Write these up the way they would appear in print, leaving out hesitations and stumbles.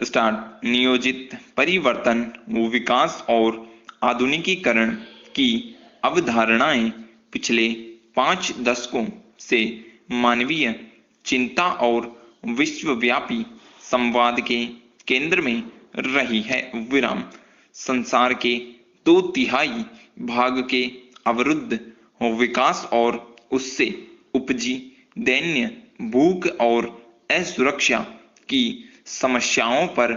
Start. नियोजित परिवर्तन, विकास और आधुनिकीकरण की अवधारणाएं पिछले 5 दशकों से मानवीय चिंता और विश्वव्यापी संवाद के केंद्र में रही है। विराम। संसार के 2/3 भाग के अवरुद्ध विकास और उससे उपजी दैन्य भूख और असुरक्षा की समस्याओं पर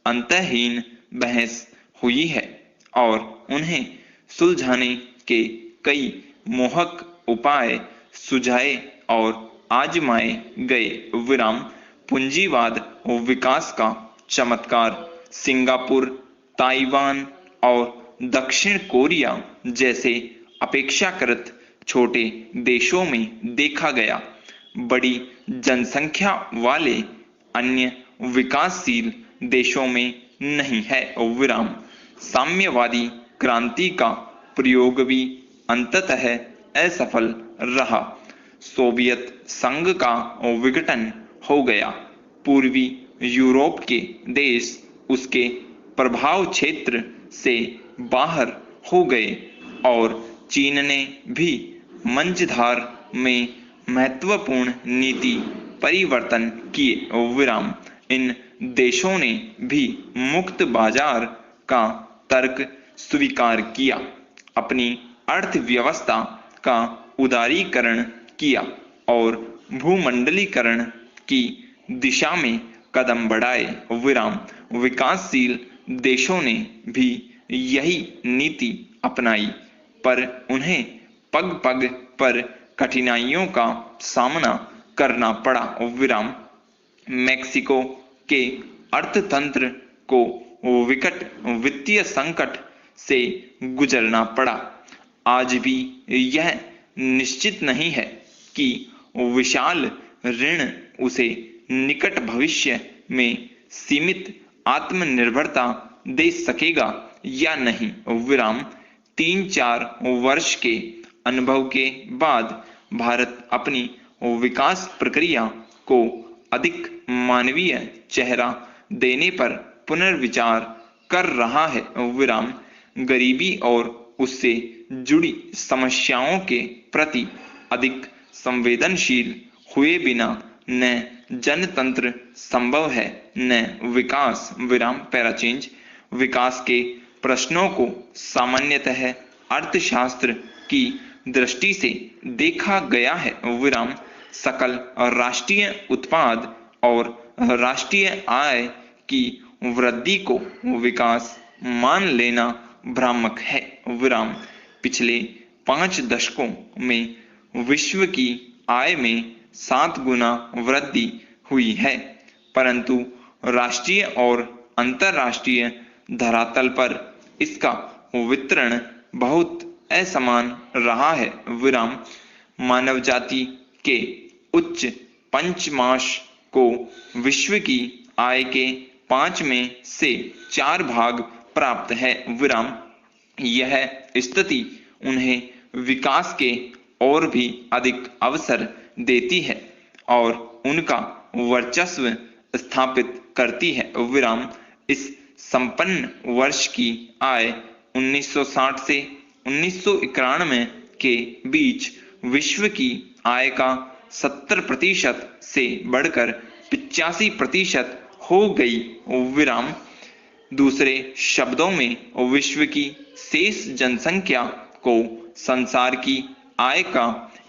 अंतहीन बहस हुई है और उन्हें सुलझाने के कई मोहक उपाय सुझाए और आजमाए गए। विराम। पूंजीवाद विकास का चमत्कार सिंगापुर, ताइवान और दक्षिण कोरिया जैसे अपेक्षाकृत छोटे देशों में देखा गया। बड़ी जनसंख्या वाले अन्य विकासशील देशों में नहीं है। विराम। साम्यवादी क्रांति का प्रयोग भी अंततः असफल रहा। सोवियत संघ का विघटन हो गया। पूर्वी यूरोप के देश उसके प्रभाव क्षेत्र से बाहर हो गए और चीन ने भी मंझधार में महत्वपूर्ण नीति परिवर्तन किए। विराम। इन देशों ने भी मुक्त बाजार का तर्क स्वीकार किया, अपनी अर्थव्यवस्था का उदारीकरण किया और भूमंडलीकरण की दिशा में कदम बढ़ाए। विराम। विकासशील देशों ने भी यही नीति अपनाई, पर उन्हें पग पग पर कठिनाइयों का सामना करना पड़ा। विराम। मेक्सिको के अर्थतंत्र को विकट वित्तीय संकट से गुजरना पड़ा। आज भी यह निश्चित नहीं है कि विशाल ऋण उसे निकट भविष्य में सीमित आत्मनिर्भरता दे सकेगा या नहीं। विराम। 3-4 वर्ष के अनुभव के बाद भारत अपनी विकास प्रक्रिया को अधिक मानवीय चेहरा देने पर पुनर्विचार कर रहा है। विराम। गरीबी और उससे जुड़ी समस्याओं के प्रति अधिक संवेदनशील हुए बिना न जनतंत्र संभव है न विकास। विराम। पैराचेंज। विकास के प्रश्नों को सामान्यतः अर्थशास्त्र की दृष्टि से देखा गया है। विराम। सकल राष्ट्रीय उत्पाद और राष्ट्रीय आय की वृद्धि को विकास मान लेना भ्रामक है। विराम। पिछले 5 दशकों में विश्व की आय में 7 गुना वृद्धि हुई है, परंतु राष्ट्रीय और अंतरराष्ट्रीय धरातल पर इसका वितरण बहुत असमान रहा है। विराम। मानव जाति के उच्च पंचमांश को विश्व की आय के 5 में से 4 भाग प्राप्त है। विराम। यह स्थिति उन्हें विकास के और भी अधिक अवसर देती है और उनका वर्चस्व स्थापित करती है। विराम। इस संपन्न वर्ष की आय 1960 से 1991 के बीच विश्व की आय का 70% से बढ़कर 85% हो गई। विराम। दूसरे शब्दों में विश्व की शेष जनसंख्या को संसार की आय का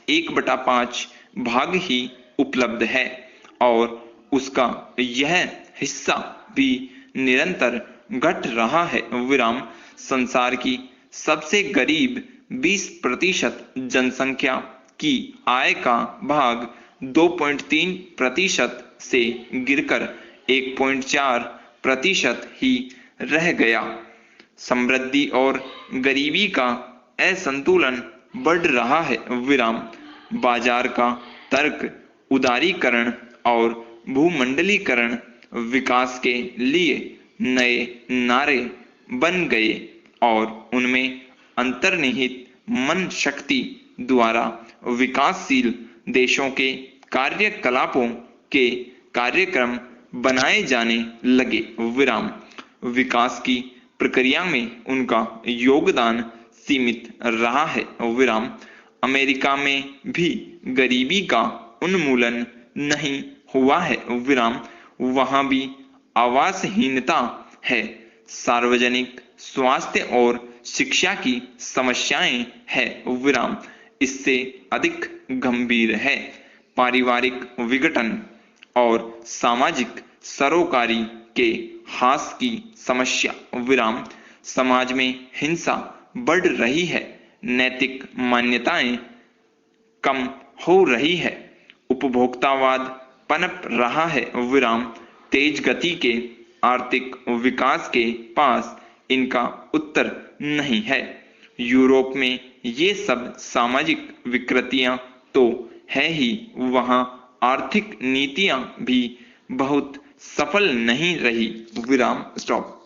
1/5 भाग ही उपलब्ध है और उसका यह हिस्सा भी निरंतर घट रहा है। विराम। संसार की सबसे गरीब 20% जनसंख्या की आय का भाग 2.3% से गिरकर 1.4% ही रह गया। समृद्धि और गरीबी का असंतुलन बढ़ रहा है। विराम। बाजार का तर्क उदारीकरण और भूमंडलीकरण विकास के लिए नए नारे बन गए और उनमें अंतर्निहित मन शक्ति द्वारा विकासशील देशों के कार्यकलापों के कार्यक्रम बनाए जाने लगे। विराम। विकास की प्रक्रिया में उनका योगदान सीमित रहा है। विराम। अमेरिका में भी गरीबी का उन्मूलन नहीं हुआ है। विराम। वहां भी आवासहीनता है, सार्वजनिक स्वास्थ्य और शिक्षा की समस्याएं है। विराम। इससे अधिक गंभीर है पारिवारिक विघटन और सामाजिक सरोकारी के ह्रास की समस्या। विराम। समाज में हिंसा बढ़ रही है, नैतिक मान्यताएं कम हो रही है, उपभोक्तावाद पनप रहा है। विराम। तेज गति के आर्थिक विकास के पास इनका उत्तर नहीं है। यूरोप में ये सब सामाजिक विकृतियां तो है ही, वहां आर्थिक नीतियां भी बहुत सफल नहीं रही। विराम। स्टॉप।